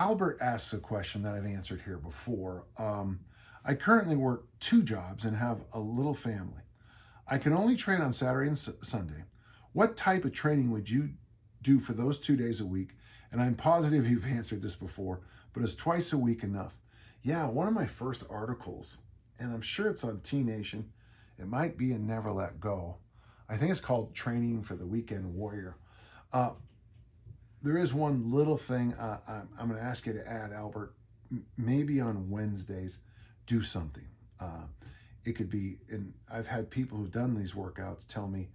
Albert asks a question that I've answered here before. I currently work 2 jobs and have a little family. I can only train on Saturday and Sunday. What type of training would you do for those 2 days a week? And I'm positive you've answered this before, but is twice a week enough? Yeah, one of my first articles, and I'm sure it's on T Nation, it might be in Never Let Go. I think it's called Training for the Weekend Warrior. There is one little thing I'm going to ask you to add, Albert. Maybe on Wednesdays, do something. It could be, and I've had people who've done these workouts tell me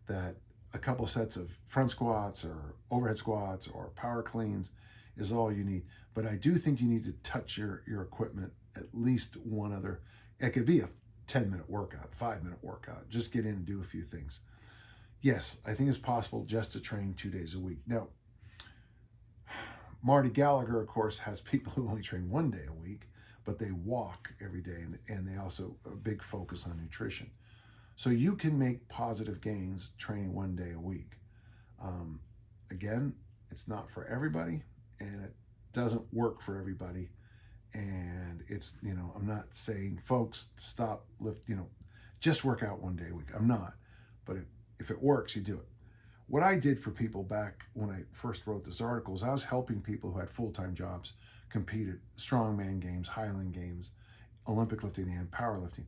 that a couple sets of front squats or overhead squats or power cleans is all you need. But I do think you need to touch your equipment at least one other. It could be a 10-minute workout, 5-minute workout. Just get in and do a few things. Yes, I think it's possible just to train 2 days a week. Now, Marty Gallagher, of course, has people who only train 1 day a week, but they walk every day, and they also a big focus on nutrition. So you can make positive gains training 1 day a week. Again, it's not for everybody, and it doesn't work for everybody. And it's, I'm not saying, folks, stop, just work out 1 day a week. I'm not. But if it works, you do it. What I did for people back when I first wrote this article is I was helping people who had full-time jobs compete at strongman games, Highland Games, Olympic lifting, and powerlifting.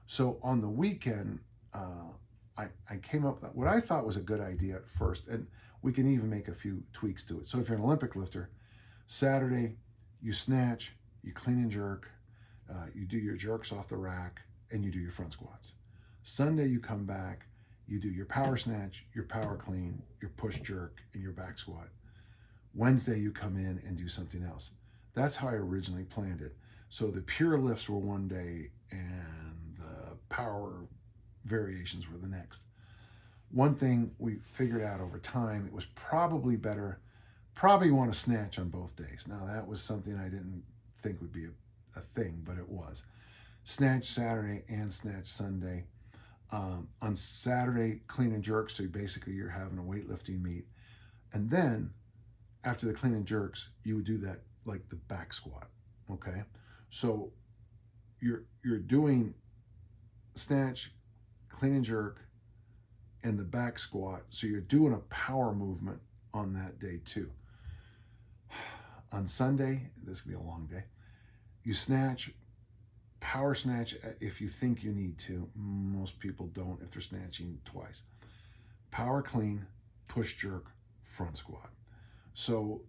So on the weekend, I came up with what I thought was a good idea at first, and we can even make a few tweaks to it. So if you're an Olympic lifter, Saturday, you snatch, you clean and jerk, you do your jerks off the rack, and you do your front squats. Sunday, you come back, you do your power snatch, your power clean, your push jerk, and your back squat. Wednesday, you come in and do something else. That's how I originally planned it. So the pure lifts were 1 day, and the power variations were the next. One thing we figured out over time, it was probably better, probably want to snatch on both days. Now that was something I didn't think would be a thing, but it was. Snatch Saturday and snatch Sunday. On Saturday, clean and jerk, so basically you're having a weightlifting meet. And then after the clean and jerks, you would do that like the back squat, okay? So you're doing snatch, clean and jerk, and the back squat. So you're doing a power movement on that day too. On Sunday, this will be a long day, you snatch, power snatch if you think you need to. Most people don't if they're snatching twice. Power clean, push jerk, front squat. So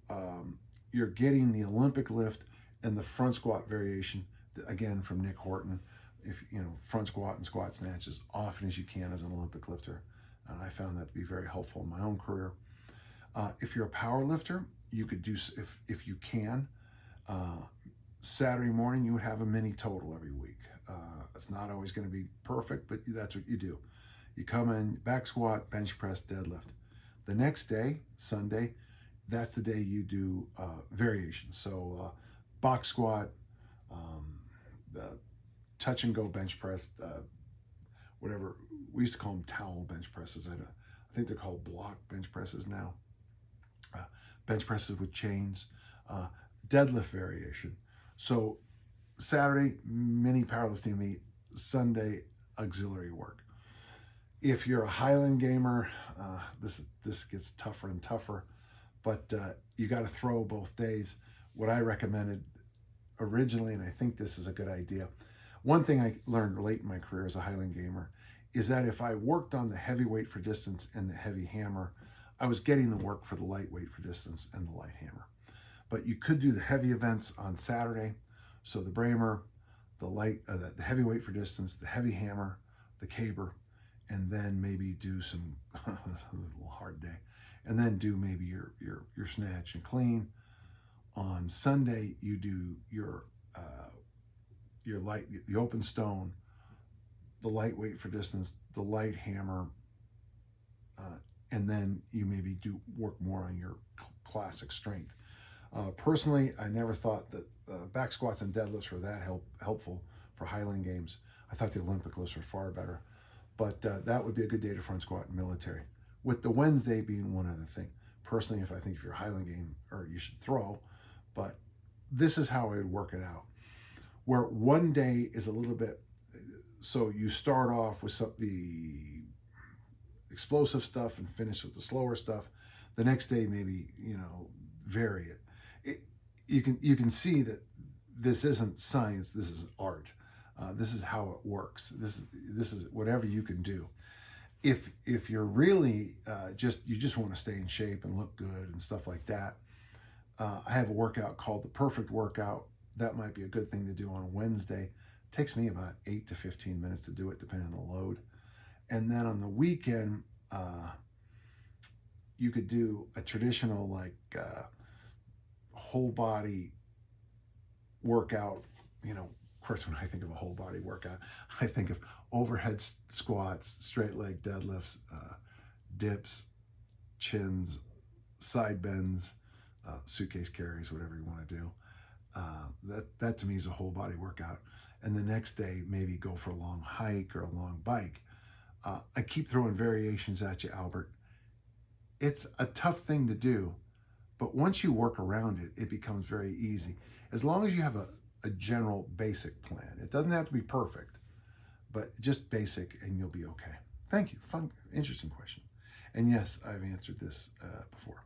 you're getting the Olympic lift and the front squat variation, again, from Nick Horton. If front squat and squat snatch as often as you can as an Olympic lifter. And I found that to be very helpful in my own career. If you're a power lifter, you could do, if you can, Saturday morning, you would have a mini total every week. It's not always going to be perfect, but that's what you do. You come in, back squat, bench press, deadlift. The next day, Sunday, that's the day you do variations. So box squat, the touch and go bench press, whatever, we used to call them towel bench presses. I think they're called block bench presses now. Bench presses with chains, deadlift variation. So Saturday, mini powerlifting meet, Sunday, auxiliary work. If you're a Highland gamer, this gets tougher and tougher, but you got to throw both days. What I recommended originally, and I think this is a good idea, one thing I learned late in my career as a Highland gamer is that if I worked on the heavyweight for distance and the heavy hammer, I was getting the work for the lightweight for distance and the light hammer. But you could do the heavy events on Saturday. So the Bramer, the heavyweight for distance, the heavy hammer, the caber, and then maybe do some a little hard day, and then do maybe your snatch and clean. On Sunday, you do your light, the open stone, the lightweight for distance, the light hammer, and then you maybe do work more on your classic strength. Personally, I never thought that back squats and deadlifts were that helpful for Highland Games. I thought the Olympic lifts were far better, but that would be a good day to front squat in military. With the Wednesday being one other thing. Personally, if you're a Highland Game, or you should throw, but this is how I would work it out. Where one day is a little bit, so you start off with the explosive stuff and finish with the slower stuff. The next day, maybe, vary it. You can see that this isn't science. This is art. This is how it works. This is whatever you can do. If you're really you just want to stay in shape and look good and stuff like that, I have a workout called the Perfect Workout. That might be a good thing to do on a Wednesday. It takes me about 8 to 15 minutes to do it, depending on the load. And then on the weekend, you could do a traditional whole body workout. Of course, when I think of a whole body workout, I think of overhead squats, straight leg deadlifts, dips, chins, side bends, suitcase carries, whatever you want to do. That to me is a whole body workout. And the next day, maybe go for a long hike or a long bike. I keep throwing variations at you, Albert. It's a tough thing to do, but once you work around it, it becomes very easy. As long as you have a general basic plan. It doesn't have to be perfect, but just basic, and you'll be okay. Thank you. Fun, interesting question. And yes, I've answered this before.